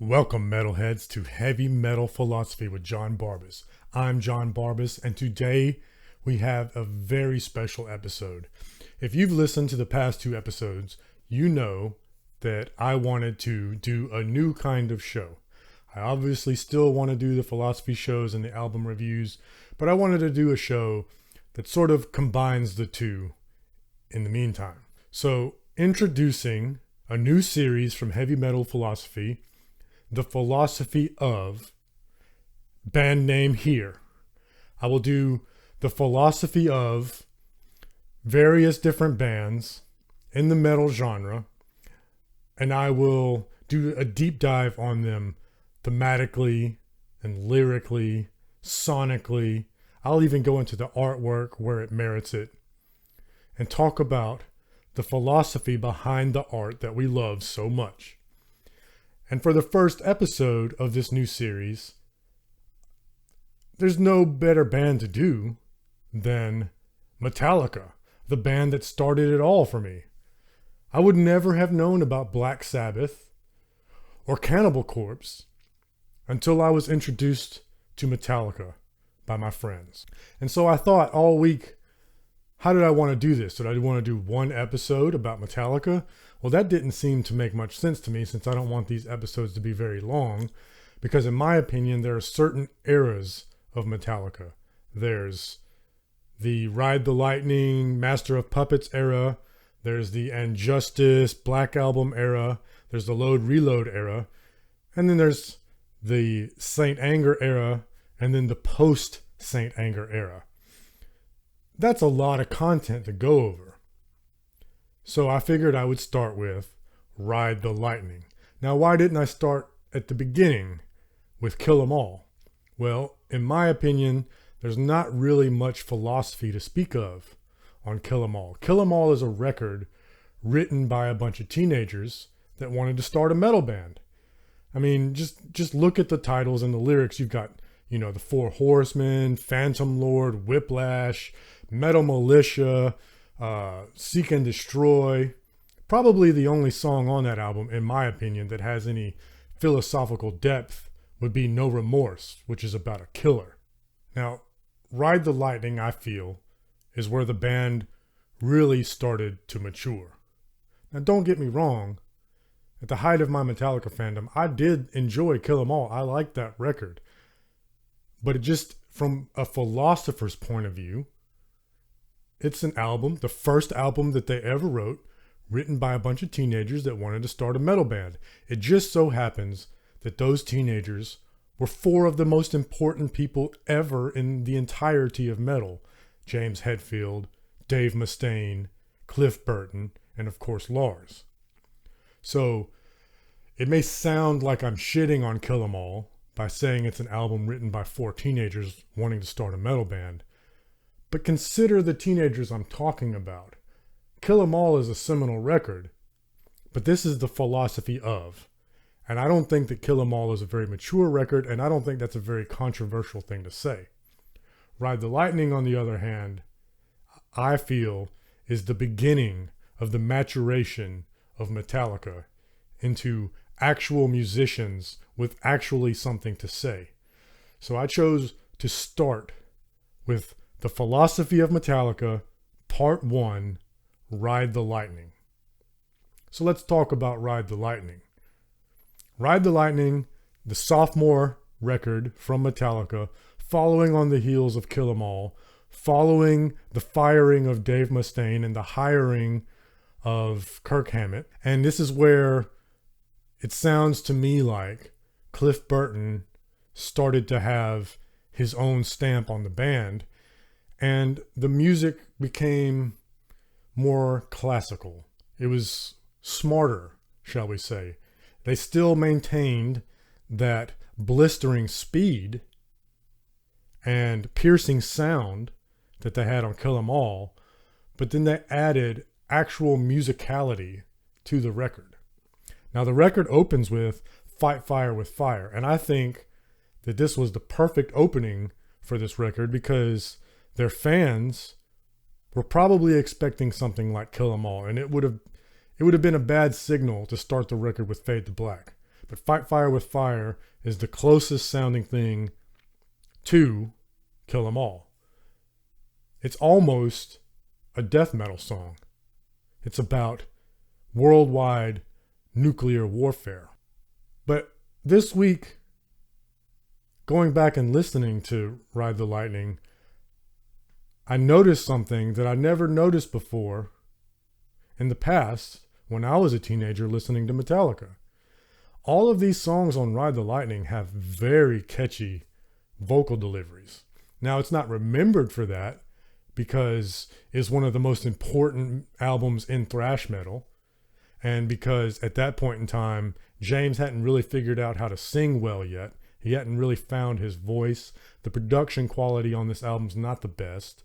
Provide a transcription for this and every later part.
Welcome, metalheads, to Heavy Metal Philosophy with John Barbas. I'm John Barbas, and today we have a very special episode. If you've listened to the past two episodes, you know that I wanted to do a new kind of show. I obviously still want to do the philosophy shows and the album reviews, but I wanted to do a show that sort of combines the two in the meantime. So, introducing a new series from Heavy Metal Philosophy, The Philosophy of, band name here. I will do the philosophy of various different bands in the metal genre, and I will do a deep dive on them thematically and lyrically, sonically. I'll even go into the artwork where it merits it and talk about the philosophy behind the art that we love so much. And for the first episode of this new series, there's no better band to do than Metallica, the band that started it all for me. I would never have known about Black Sabbath or Cannibal Corpse until I was introduced to Metallica by my friends. And so I thought all week, how did I want to do this? Did I want to do one episode about Metallica? Well, that didn't seem to make much sense to me, since I don't want these episodes to be very long, because in my opinion, there are certain eras of Metallica. There's the Ride the Lightning, Master of Puppets era. There's the Injustice, Black Album era. There's the Load Reload era. And then there's the Saint Anger era, and then the post Saint Anger era. That's a lot of content to go over. So I figured I would start with Ride the Lightning. Now, why didn't I start at the beginning with Kill 'Em All? Well, in my opinion, there's not really much philosophy to speak of on Kill 'Em All. Kill 'Em All is a record written by a bunch of teenagers that wanted to start a metal band. I mean, just look at the titles and the lyrics. You've got, the Four Horsemen, Phantom Lord, Whiplash, Metal Militia, Seek and Destroy. Probably the only song on that album, in my opinion, that has any philosophical depth would be No Remorse, which is about a killer. Now, Ride the Lightning, I feel, is where the band really started to mature. Now, don't get me wrong. At the height of my Metallica fandom, I did enjoy Kill 'Em All. I liked that record. But it just, from a philosopher's point of view, it's an album, the first album that they ever wrote, written by a bunch of teenagers that wanted to start a metal band. It just so happens that those teenagers were four of the most important people ever in the entirety of metal. James Hetfield, Dave Mustaine, Cliff Burton, and of course Lars. So it may sound like I'm shitting on Kill 'Em All by saying it's an album written by four teenagers wanting to start a metal band. But consider the teenagers I'm talking about. Kill 'Em All is a seminal record, but this is the philosophy of. And I don't think that Kill 'Em All is a very mature record, and I don't think that's a very controversial thing to say. Ride the Lightning, on the other hand, I feel is the beginning of the maturation of Metallica into actual musicians with actually something to say. So I chose to start with The Philosophy of Metallica, Part 1, Ride the Lightning. So let's talk about Ride the Lightning. Ride the Lightning, the sophomore record from Metallica, following on the heels of Kill 'Em All, following the firing of Dave Mustaine and the hiring of Kirk Hammett. And this is where it sounds to me like Cliff Burton started to have his own stamp on the band, and the music became more classical. It was smarter, shall we say. They still maintained that blistering speed and piercing sound that they had on Kill 'Em All, but then they added actual musicality to the record. Now, the record opens with Fight Fire with Fire, and I think that this was the perfect opening for this record because their fans were probably expecting something like Kill 'Em All, and it would have been a bad signal to start the record with Fade to Black. But Fight Fire with Fire is the closest sounding thing to Kill 'Em All. It's almost a death metal song. It's about worldwide nuclear warfare. But this week, going back and listening to Ride the Lightning, I noticed something that I never noticed before in the past when I was a teenager listening to Metallica. All of these songs on Ride the Lightning have very catchy vocal deliveries. Now, it's not remembered for that because it's one of the most important albums in thrash metal. And because at that point in time, James hadn't really figured out how to sing well yet. He hadn't really found his voice. The production quality on this album's not the best.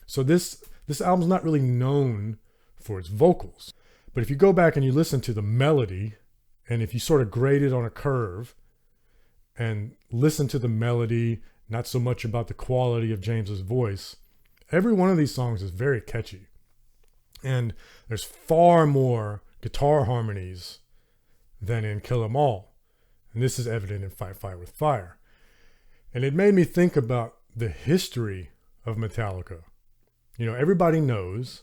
So this album's not really known for its vocals. But if you go back and you listen to the melody, and if you sort of grade it on a curve and listen to the melody, not so much about the quality of James's voice, every one of these songs is very catchy. And there's far more guitar harmonies than in Kill 'Em All. And this is evident in Fight Fire with Fire. And it made me think about the history of Metallica. You know, everybody knows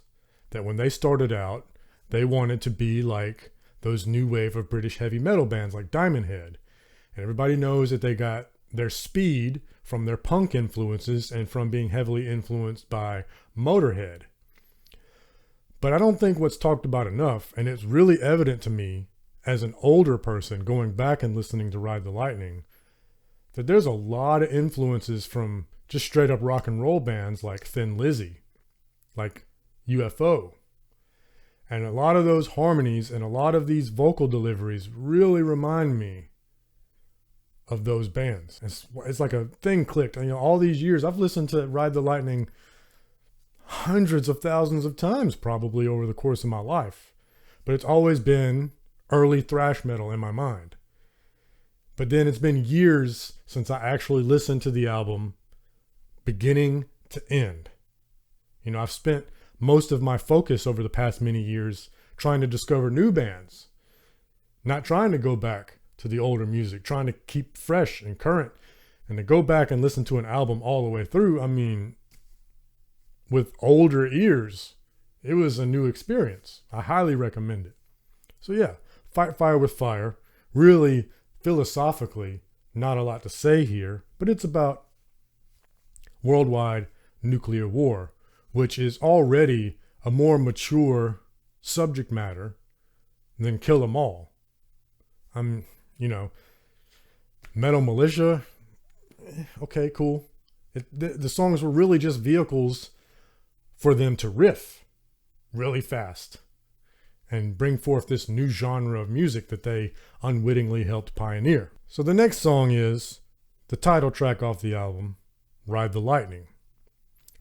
that when they started out, they wanted to be like those new wave of British heavy metal bands like Diamond Head. And everybody knows that they got their speed from their punk influences and from being heavily influenced by Motorhead. But I don't think what's talked about enough, and it's really evident to me as an older person going back and listening to Ride the Lightning, that there's a lot of influences from just straight up rock and roll bands like Thin Lizzy, like UFO. And a lot of those harmonies and a lot of these vocal deliveries really remind me of those bands. It's like a thing clicked. And, you know, all these years I've listened to Ride the Lightning hundreds of thousands of times probably over the course of my life. But it's always been early thrash metal in my mind. But then it's been years since I actually listened to the album beginning to end. You know, I've spent most of my focus over the past many years trying to discover new bands, not trying to go back to the older music, trying to keep fresh and current. And to go back and listen to an album all the way through, I mean, with older ears, it was a new experience. I highly recommend it. So yeah, Fight Fire with Fire, really philosophically, not a lot to say here, but it's about worldwide nuclear war, which is already a more mature subject matter than Kill 'Em All. You know, Metal Militia, okay, cool. The songs were really just vehicles for them to riff really fast and bring forth this new genre of music that they unwittingly helped pioneer. So the next song is the title track off the album, Ride the Lightning.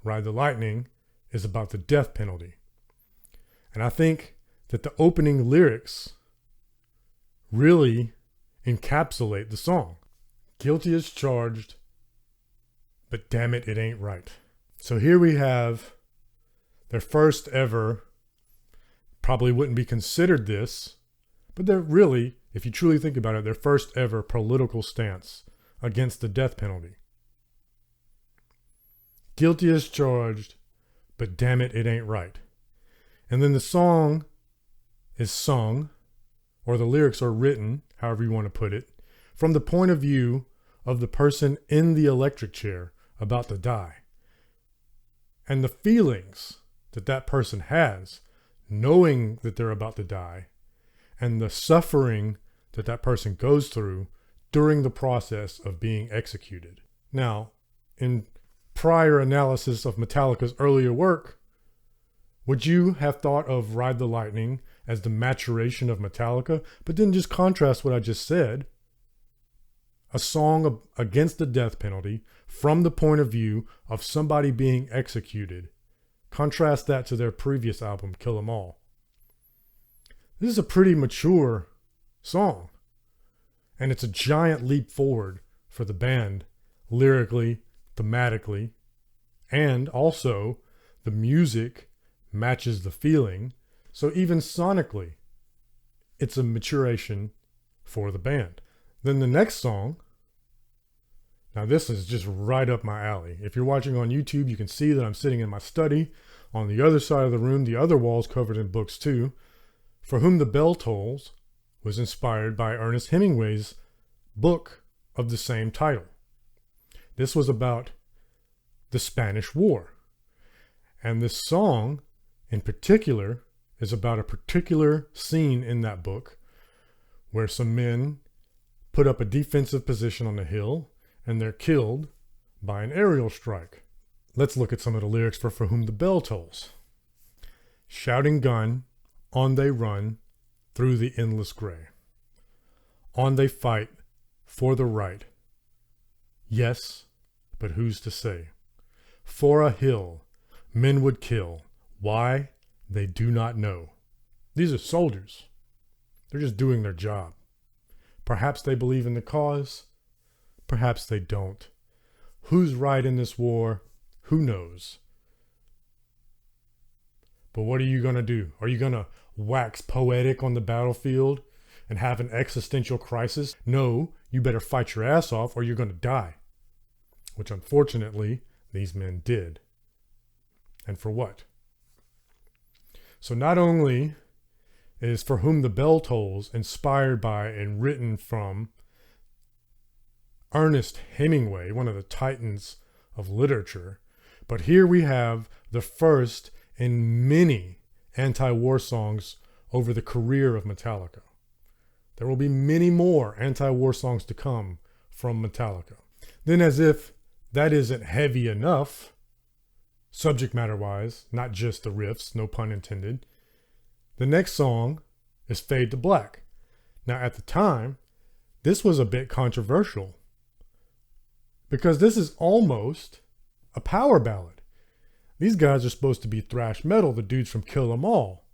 Ride the Lightning is about the death penalty. And I think that the opening lyrics really encapsulate the song. Guilty as charged, but damn it, it ain't right. So here we have their first ever, probably wouldn't be considered this, but they're really, if you truly think about it, their first ever political stance against the death penalty. Guilty as charged, but damn it, it ain't right. And then the song is sung, or the lyrics are written, however you want to put it, from the point of view of the person in the electric chair about to die. And the feelings that that person has, knowing that they're about to die, and the suffering that that person goes through during the process of being executed. Now, in prior analysis of Metallica's earlier work, would you have thought of Ride the Lightning as the maturation of Metallica? But then just contrast what I just said. A song against the death penalty from the point of view of somebody being executed. Contrast that to their previous album, Kill 'Em All. This is a pretty mature song. And it's a giant leap forward for the band, lyrically, thematically, and also the music matches the feeling. So even sonically, it's a maturation for the band. Then the next song, now this is just right up my alley. If you're watching on YouTube, you can see that I'm sitting in my study. On the other side of the room, the other wall's covered in books too. For Whom the Bell Tolls was inspired by Ernest Hemingway's book of the same title. This was about the Spanish War. And this song in particular is about a particular scene in that book where some men put up a defensive position on the hill and they're killed by an aerial strike. Let's look at some of the lyrics for Whom the Bell Tolls. Shouting gun, on they run through the endless gray. On they fight for the right. Yes, but who's to say? For a hill, men would kill. Why? They do not know. These are soldiers. They're just doing their job. Perhaps they believe in the cause. Perhaps they don't. Who's right in this war? Who knows? But what are you going to do? Are you going to wax poetic on the battlefield and have an existential crisis? No, you better fight your ass off or you're going to die. Which unfortunately, these men did. And for what? So not only is For Whom the Bell Tolls inspired by and written from Ernest Hemingway, one of the titans of literature, but here we have the first in many anti-war songs over the career of Metallica. There will be many more anti-war songs to come from Metallica. Then, as if that isn't heavy enough, subject matter-wise, not just the riffs, no pun intended, the next song is Fade to Black. Now, at the time, this was a bit controversial because this is almost a power ballad. These guys are supposed to be thrash metal, the dudes from Kill 'Em All,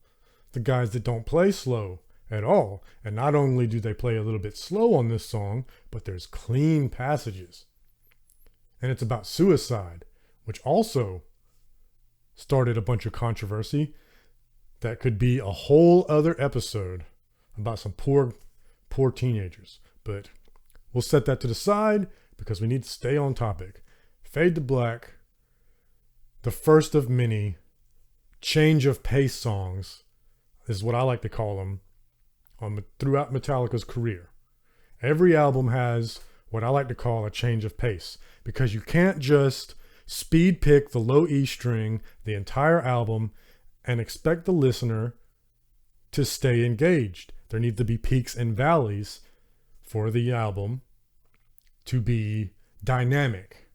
the guys that don't play slow at all. And not only do they play a little bit slow on this song, but there's clean passages. And it's about suicide, which also started a bunch of controversy that could be a whole other episode about some poor teenagers. But we'll set that to the side because we need to stay on topic. Fade to Black, the first of many change of pace songs, is what I like to call them throughout Metallica's career. Every album has what I like to call a change of pace, because you can't just speed pick the low E string the entire album and expect the listener to stay engaged. There need to be peaks and valleys for the album to be dynamic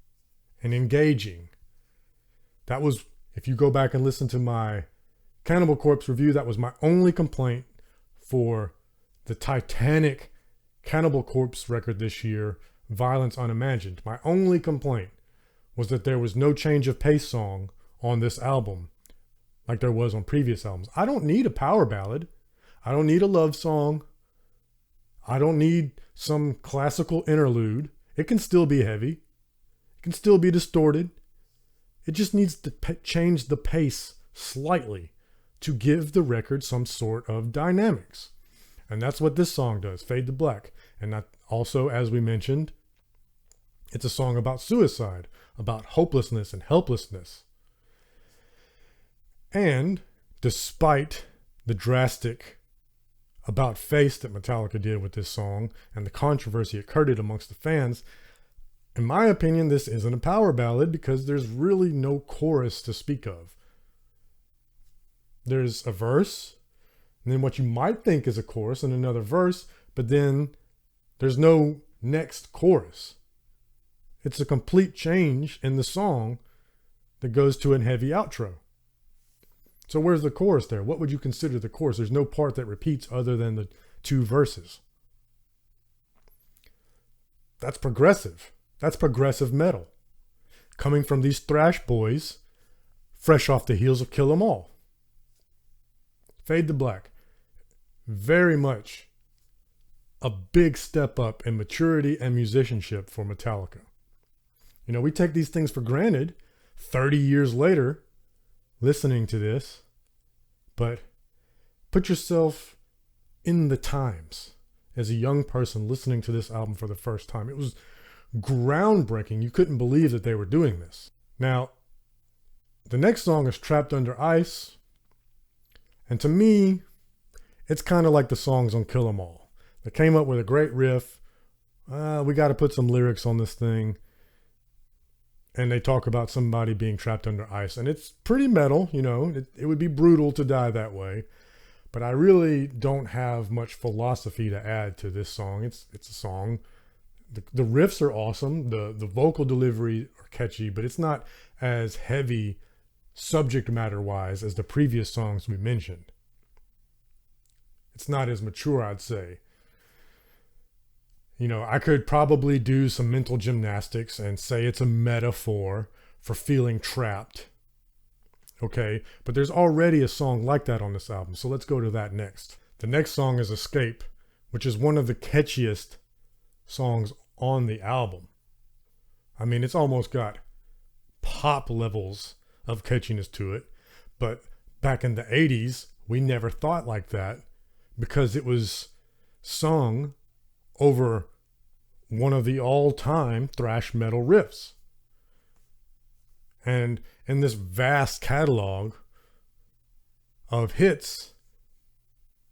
and engaging. That was, if you go back and listen to my Cannibal Corpse review, that was my only complaint for the Titanic Cannibal Corpse record this year, Violence Unimagined. My only complaint was that there was no change of pace song on this album like there was on previous albums. I don't need a power ballad. I don't need a love song. I don't need some classical interlude. It can still be heavy. It can still be distorted. It just needs to change the pace slightly to give the record some sort of dynamics. And that's what this song does, Fade to Black. And that also, as we mentioned, it's a song about suicide, about hopelessness and helplessness. And despite the drastic about face that Metallica did with this song and the controversy it created amongst the fans, in my opinion, this isn't a power ballad because there's really no chorus to speak of. There's a verse, and then what you might think is a chorus and another verse, but then there's no next chorus. It's a complete change in the song that goes to a heavy outro. So where's the chorus there? What would you consider the chorus? There's no part that repeats other than the two verses. That's progressive. That's progressive metal. Coming from these thrash boys, fresh off the heels of Kill 'Em All. Fade to Black. Very much a big step up in maturity and musicianship for Metallica. You know, we take these things for granted 30 years later listening to this, but put yourself in the times as a young person listening to this album for the first time. It was groundbreaking. You couldn't believe that they were doing this. Now, the next song is Trapped Under Ice. And to me, it's kind of like the songs on Kill 'Em All. They came up with a great riff. We got to put some lyrics on this thing. And they talk about somebody being trapped under ice. And it's pretty metal, you know. It would be brutal to die that way. But I really don't have much philosophy to add to this song. It's a song. The riffs are awesome. The vocal delivery are catchy, but it's not as heavy subject matter wise as the previous songs we mentioned. It's not as mature, I'd say. You know, I could probably do some mental gymnastics and say it's a metaphor for feeling trapped. Okay, but there's already a song like that on this album, so let's go to that next. The next song is Escape, which is one of the catchiest songs on the album. I mean, it's almost got pop levels of catchiness to it, but back in the 80s, we never thought like that because it was sung over one of the all-time thrash metal riffs. And in this vast catalog of hits,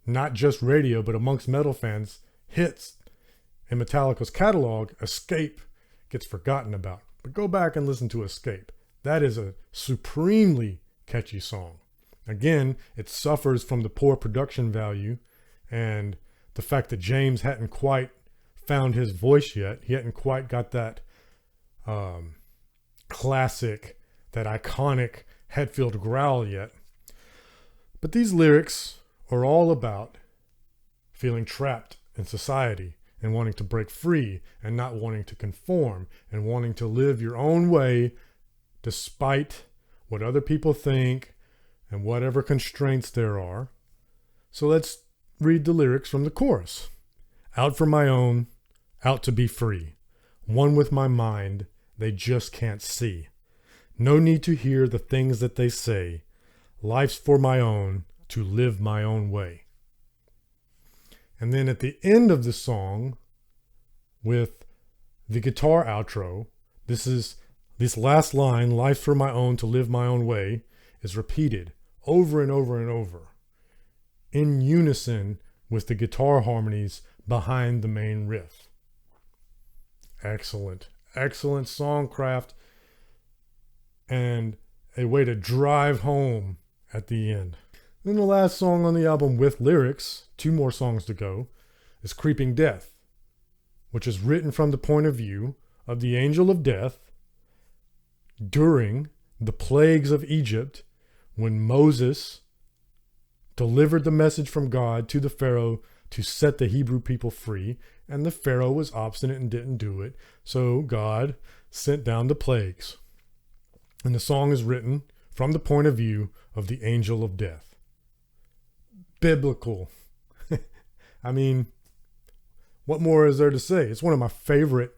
not just radio, but amongst metal fans, hits in Metallica's catalog, Escape gets forgotten about. But go back and listen to Escape. That is a supremely catchy song. Again, it suffers from the poor production value and the fact that James hadn't quite found his voice yet. He hadn't quite got that classic, that iconic Hetfield growl yet. But these lyrics are all about feeling trapped in society and wanting to break free and not wanting to conform and wanting to live your own way despite what other people think and whatever constraints there are. So let's read the lyrics from the chorus. Out for my own, out to be free. One with my mind, they just can't see. No need to hear the things that they say. Life's for my own, to live my own way. And then at the end of the song, with the guitar outro, this last line, life's for my own, to live my own way, is repeated over and over and over, in unison with the guitar harmonies behind the main riff. Excellent, excellent songcraft and a way to drive home at the end. Then the last song on the album with lyrics, 2 more songs to go, is Creeping Death, which is written from the point of view of the angel of death during the plagues of Egypt when Moses delivered the message from God to the Pharaoh to set the Hebrew people free, and the Pharaoh was obstinate and didn't do it, so God sent down the plagues. And the song is written from the point of view of the angel of death. Biblical. I mean, what more is there to say? It's one of my favorite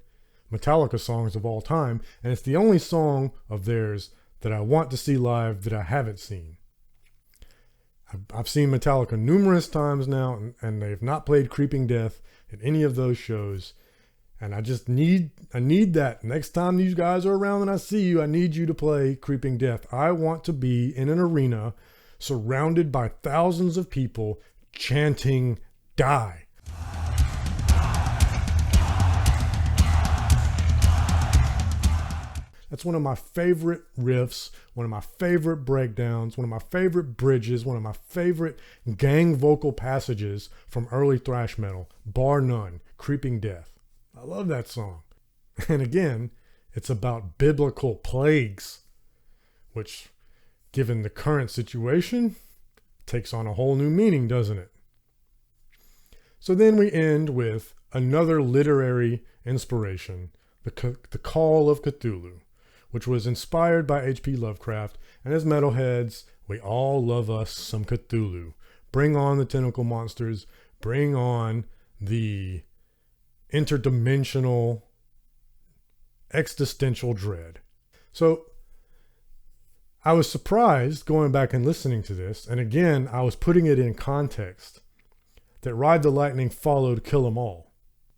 Metallica songs of all time, and it's the only song of theirs that I want to see live that I haven't seen. I've seen Metallica numerous times now, and they've not played Creeping Death at any of those shows. And I need that. Next time these guys are around and I see you, I need you to play Creeping Death. I want to be in an arena surrounded by thousands of people chanting, die. That's one of my favorite riffs, one of my favorite breakdowns, one of my favorite bridges, one of my favorite gang vocal passages from early thrash metal, bar none, Creeping Death. I love that song. And again, it's about biblical plagues, which, given the current situation, takes on a whole new meaning, doesn't it? So then we end with another literary inspiration, the Call of Cthulhu, which was inspired by H.P. Lovecraft, and as metalheads, we all love us some Cthulhu. Bring on the tentacle monsters, bring on the interdimensional existential dread. So I was surprised going back and listening to this, and again, I was putting it in context, that Ride the Lightning followed Kill 'Em All.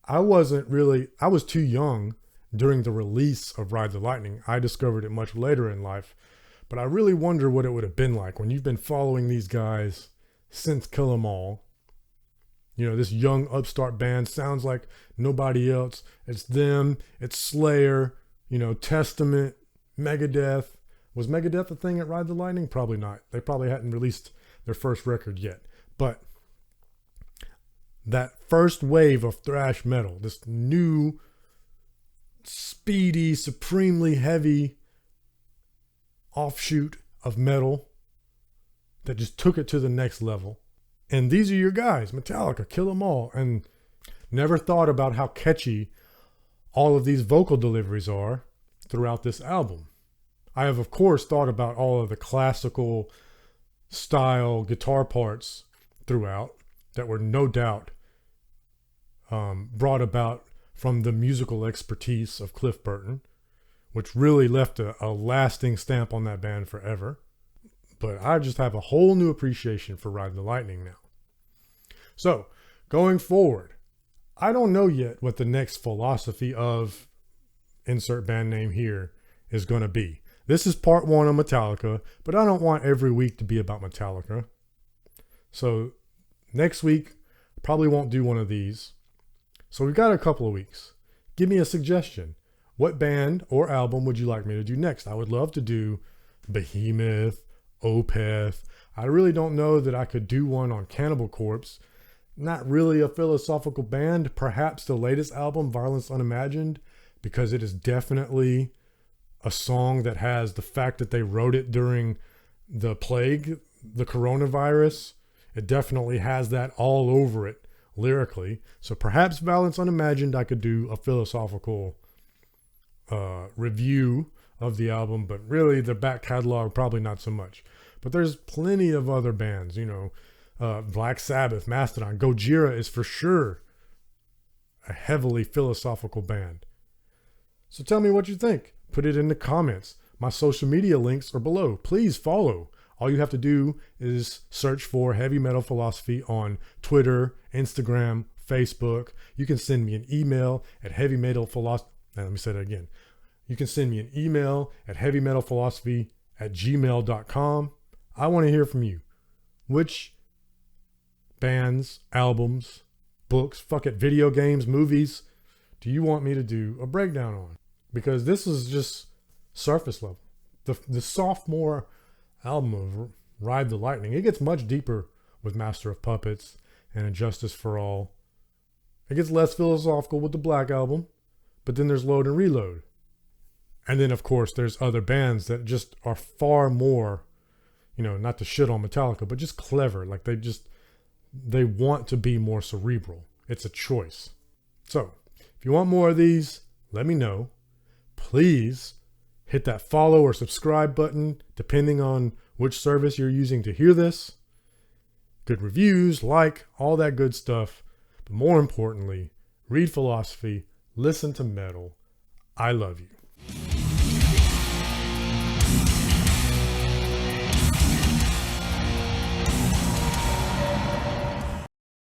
I was too young during the release of Ride the Lightning. I discovered it much later in life, but I really wonder what it would have been like when you've been following these guys since Kill 'Em All. You know, this young upstart band sounds like nobody else. It's them, it's Slayer, you know, Testament, Megadeth. Was Megadeth a thing at Ride the Lightning? Probably not. They probably hadn't released their first record yet. But that first wave of thrash metal, this new, speedy, supremely heavy offshoot of metal that just took it to the next level. And these are your guys, Metallica, Kill 'Em All. And never thought about how catchy all of these vocal deliveries are throughout this album. I have, of course, thought about all of the classical style guitar parts throughout that were no doubt brought about from the musical expertise of Cliff Burton, which really left a lasting stamp on that band forever. But I just have a whole new appreciation for Ride the Lightning now. So, going forward, I don't know yet what the next philosophy of insert band name here is going to be. This is part 1 of Metallica, but I don't want every week to be about Metallica. So, next week, probably won't do one of these. So, we've got a couple of weeks. Give me a suggestion. What band or album would you like me to do next? I would love to do Behemoth, Opeth. I really don't know that I could do one on Cannibal Corpse. Not really a philosophical band. Perhaps the latest album, Violence Unimagined, because it is definitely a song that has the fact that they wrote it during the plague, the coronavirus. It definitely has that all over it lyrically. So perhaps Violence Unimagined, I could do a philosophical review of the album, but really the back catalog, probably not so much. But there's plenty of other bands, you know, Black Sabbath, Mastodon, Gojira is for sure a heavily philosophical band. So tell me what you think. Put it in the comments. My social media links are below. Please follow. All you have to do is search for Heavy Metal Philosophy on Twitter, Instagram, Facebook. You can send me an email at HeavyMetalPhilosophy. Let me say that again. You can send me an email at HeavyMetalPhilosophy@gmail.com. I want to hear from you. Which bands, albums, books, fuck it, video games, movies, do you want me to do a breakdown on? Because this is just surface level. The sophomore album of Ride the Lightning, it gets much deeper with Master of Puppets and Injustice for All. It gets less philosophical with the Black Album, but then there's Load and Reload. And then, of course, there's other bands that just are far more, you know, not to shit on Metallica, but just clever. Like they want to be more cerebral. It's a choice. So, if you want more of these, let me know. Please hit that follow or subscribe button, depending on which service you're using to hear this. Good reviews, like, all that good stuff. But more importantly, read philosophy, listen to metal. I love you.